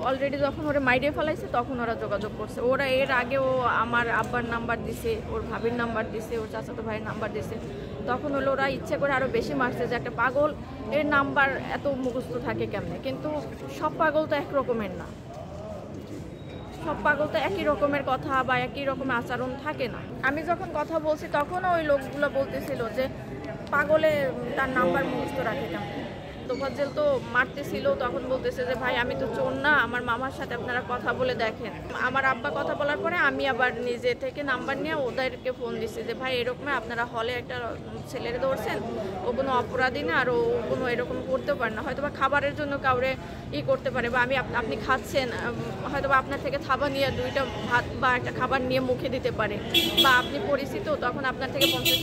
Already যখন ওরা মাইরে ফেলাইছে তখন ওরা যোগাযোগ করছে। ওরা এর আগেও আমার আব্বার নাম্বার দিছে, ওর ভাবির নাম্বার দিছে, ওর চাচাতো ভাইয়ের নাম্বার দিছে। তখন হলো ওরা ইচ্ছে করে আরও বেশি মারছে যে একটা পাগল এর নাম্বার এত মুখস্থ থাকে কেমনে। কিন্তু সব পাগল তো এক রকমের না, সব পাগল তো একই রকমের কথা বা একই রকমের আচরণ থাকে না। আমি যখন কথা বলছি তখনও ওই লোকগুলো বলতেছিল যে পাগলে তার নাম্বার মুখস্থ রাখে কেমন। তোফাজ্জেল তো মারতেছিল, তখন বলতেছে যে ভাই আমি তো চোর না, আমার মামার সাথে আপনারা কথা বলে দেখেন। আমার আব্বা কথা বলার পরে আমি আবার নিজে থেকে নাম্বার নিয়ে ওদেরকে ফোন দিচ্ছি যে ভাই এরকম আপনারা হলে একটা ছেলের ধরছেন, ও কোনো অপরাধী না, আর ও কোনো এরকম করতেও পারে না। হয়তো বা খাবারের জন্য কাউরে করতে পারে, বা আপনি খাচ্ছেন, হয়তো বা আপনার থেকে থাবা নিয়ে 2টা ভাত বা একটা খাবার নিয়ে মুখে দিতে পারে, বা আপনি পরিচিত তখন আপনার থেকে 50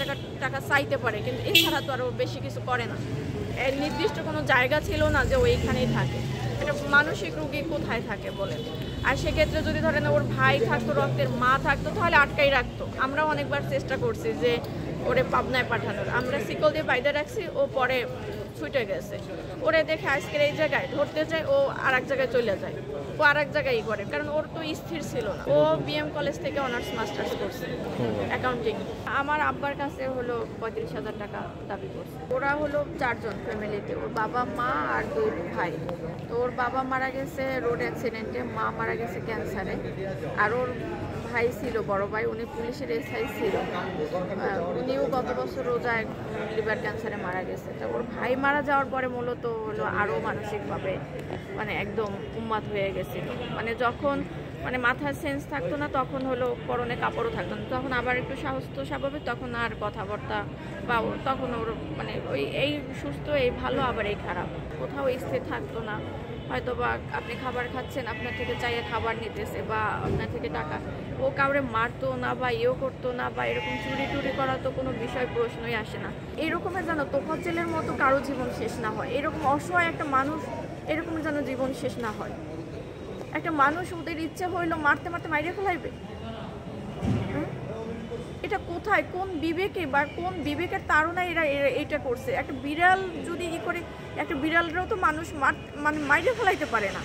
টাকা চাইতে পারে, কিন্তু এছাড়া তো আরও বেশি কিছু করে না। এর নির্দিষ্ট কোনো জায়গা ছিল না যে ওইখানেই থাকে। এটা মানসিক রোগী কোথায় থাকে বলেন। আর সেক্ষেত্রে যদি ধরেন ওর ভাই থাকতো, রক্তের মা থাকতো, তাহলে আটকাই রাখতো। আমরাও অনেকবার চেষ্টা করছি যে ওরে পাবনায় পাঠানোর, আমরা শিকল দিয়ে বাইরে রাখছি, ও পরে ছুটে গেছে। ওরে দেখে আজকের এই জায়গায় ধরতে যায়, ও আর এক জায়গায় চলে যায়, ও আর এক জায়গায় করে, কারণ ওর তো স্থির ছিল না। ও বিএম কলেজ থেকে অনার্স মাস্টার্স করছে অ্যাকাউন্টিং। আমার আব্বার কাছে হলো 35,000 টাকা দাবি করছে। ওরা হলো 4 জন ফ্যামিলিতে, ওর বাবা মা আর 2 ভাই। তো ওর বাবা মারা গেছে রোড অ্যাক্সিডেন্টে, মা মারা গেছে ক্যান্সারে, আর ওর ভাই ছিল বড় ভাই, উনি পুলিশের এসআই ছিল। উনিও গত বছর রোজায় লিভার ক্যান্সারে মারা গেছে। তো ওর ভাই মারা যাওয়ার পরে মূলত হলো আরও মানসিকভাবে মানে একদম উন্মাদ হয়ে গেছিল। মানে যখন মানে মাথার সেন্স থাকতো না, তখন হলো পরনে কাপড়ও থাকতো না, তখন আবার একটু সাহস তো স্বাভাবিক, তখন আর কথাবার্তা বা তখন ওর মানে ওই এই সুস্থ এই ভালো আবার এই খারাপ, কোথাও স্থির থাকতো না। হয়তো বা আপনি খাবার খাচ্ছেন, আপনার থেকে চাইয়ে খাবার নিতেছে বা আপনার থেকে টাকা, ও কাউরে মারতো না বা করতো না, বা এরকম চুরি টুরি করা তো কোনো বিষয় প্রশ্নই আসে না। এইরকমের যেন তোফাজ্জেলের মতো কারো জীবন শেষ না হয়, এরকম অসহায় একটা মানুষ এরকম যেন জীবন শেষ না হয়। একটা মানুষ ওদের ইচ্ছে হইলো মারতে মারতে মাইরে ফেলাইবে, এটা কোথায়, কোন বিবেকে বা কোন বিবেকের তাড়নায় এরা এটা করছে? একটা বিড়াল যদি করে, একটা বিড়ালরাও তো মানুষ মানে মাইরে ফেলাইতে পারে না।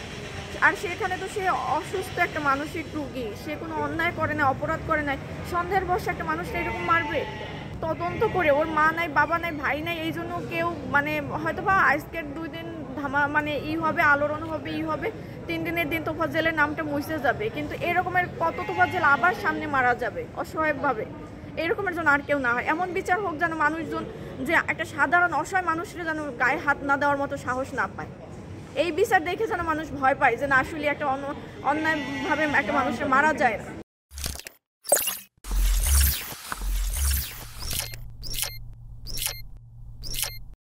আর সেখানে তো সে অসুস্থ একটা মানসিক রোগী, সে কোনো অন্যায় করে না, অপরাধ করে নাই, সন্দেহের বশে একটা মানুষটা এরকম মারবে? তদন্ত করে, ওর মা নাই, বাবা নাই, ভাই নাই, এই জন্য কেউ মানে হয়তো বা আজকের 2 দিন মানে হবে, আলোড়ন হবে, হবে 3 দিনের দিন তোফাজ্জেলের নামটা মুছে যাবে, কিন্তু এরকমের কত তোফাজ্জেল আবার সামনে মারা যাবে অসহায়ভাবে। এরকমের জন্য আর কেউ না হয়, এমন বিচার হোক যেন মানুষজন, যে একটা সাধারণ অসহায় মানুষের যেন গায়ে হাত না দেওয়ার মতো সাহস না পায়। এই বিচার দেখে যেন মানুষ ভয় পায় যে না, আসলে একটা অন্যায়ভাবে একটা মানুষের মারা যায় না।